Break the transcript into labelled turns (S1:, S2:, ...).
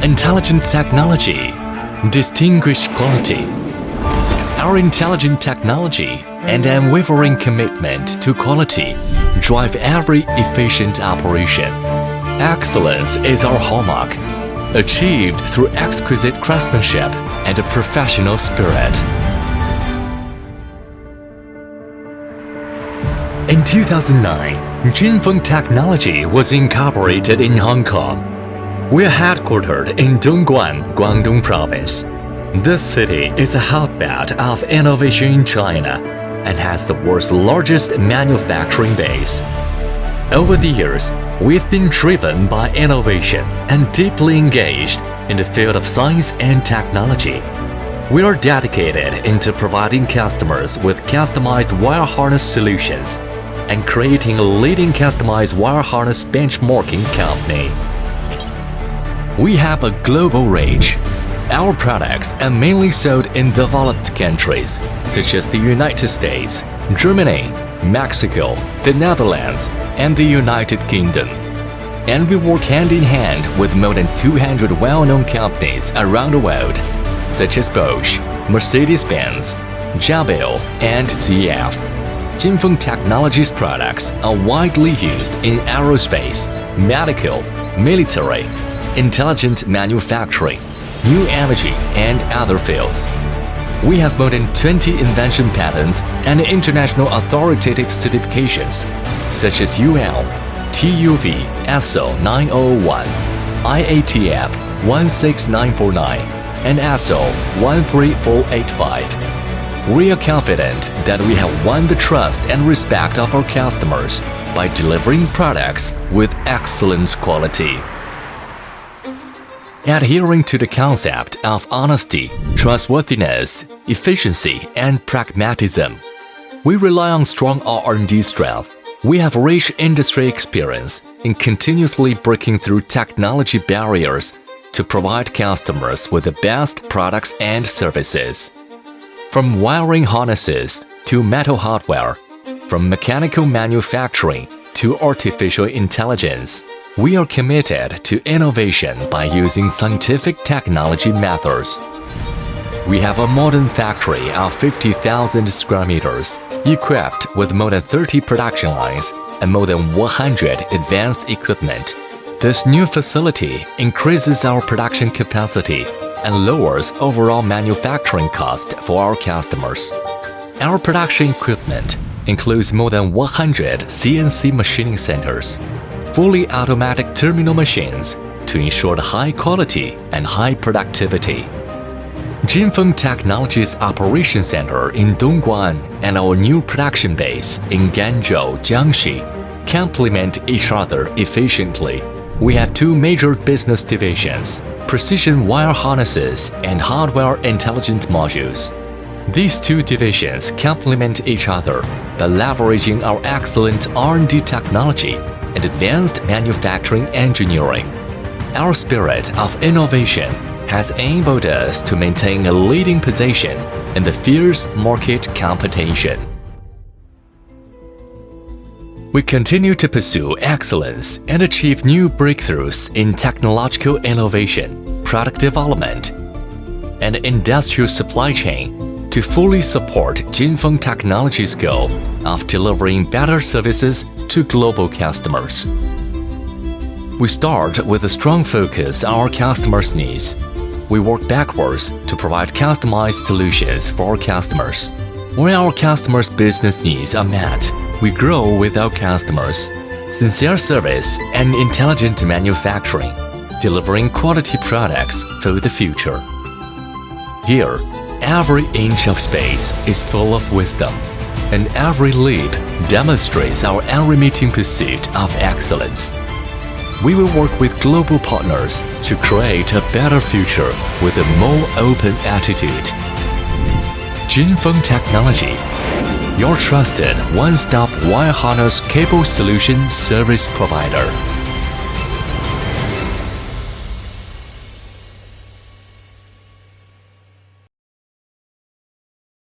S1: Intelligent technology, distinguished quality. Our intelligent technology and unwavering commitment to quality drive every efficient operation. Excellence is our hallmark, achieved through exquisite craftsmanship and a professional spirit. In 2009, JINNFENG Technology was incorporated in Hong Kong. We are headquartered in Dongguan, Guangdong Province. This city is a hotbed of innovation in China and has the world's largest manufacturing base. Over the years, we've been driven by innovation and deeply engaged in the field of science and technology. We are dedicated into providing customers with customized wire harness solutions and creating a leading customized wire harness benchmarking company. We have a global reach. Our products are mainly sold in developed countries such as the United States, Germany, Mexico, the Netherlands, and the United Kingdom. And we work hand in hand with more than 200 well-known companies around the world, such as Bosch, Mercedes-Benz, Jabil, and ZF. JINNFENG Technology's products are widely used in aerospace, medical, military, intelligent manufacturing, new energy, and other fields. We have more than 20 invention patents and international authoritative certifications, such as UL, TUV ISO 9001, IATF 16949, and ISO 13485. We are confident that we have won the trust and respect of our customers by delivering products with excellent quality. Adhering to the concept of honesty, trustworthiness, efficiency, and pragmatism, we rely on strong R&D strength. We have rich industry experience in continuously breaking through technology barriers to provide customers with the best products and services. From wiring harnesses to metal hardware, from mechanical manufacturing to artificial intelligence, we are committed to innovation by using scientific technology methods. We have a modern factory of 50,000 square meters, equipped with more than 30 production lines and more than 100 advanced equipment. This new facility increases our production capacity and lowers overall manufacturing cost for our customers. Our production equipment includes more than 100 CNC machining centers, fully automatic terminal machines to ensure the high quality and high productivity. JINNFENG Technology's operation center in Dongguan and our new production base in Ganzhou, Jiangxi complement each other efficiently. We have two major business divisions: precision wire harnesses and hardware intelligent modules. These two divisions complement each other by leveraging our excellent R&D technology and advanced manufacturing engineering. Our spirit of innovation has enabled us to maintain a leading position in the fierce market competition. We continue to pursue excellence and achieve new breakthroughs in technological innovation, product development, and industrial supply chain to fully support JINNFENG Technology's goal of delivering better services to global customers. We start with a strong focus on our customers' needs. We work backwards to provide customized solutions for our customers. When our customers' business needs are met, we grow with our customers. Sincere service and intelligent manufacturing, delivering quality products for the future. Here, every inch of space is full of wisdom, and every leap demonstrates our unremitting pursuit of excellence. We will work with global partners to create a better future with a more open attitude. JINNFENG Technology, your trusted one-stop wire harness cable solution service provider.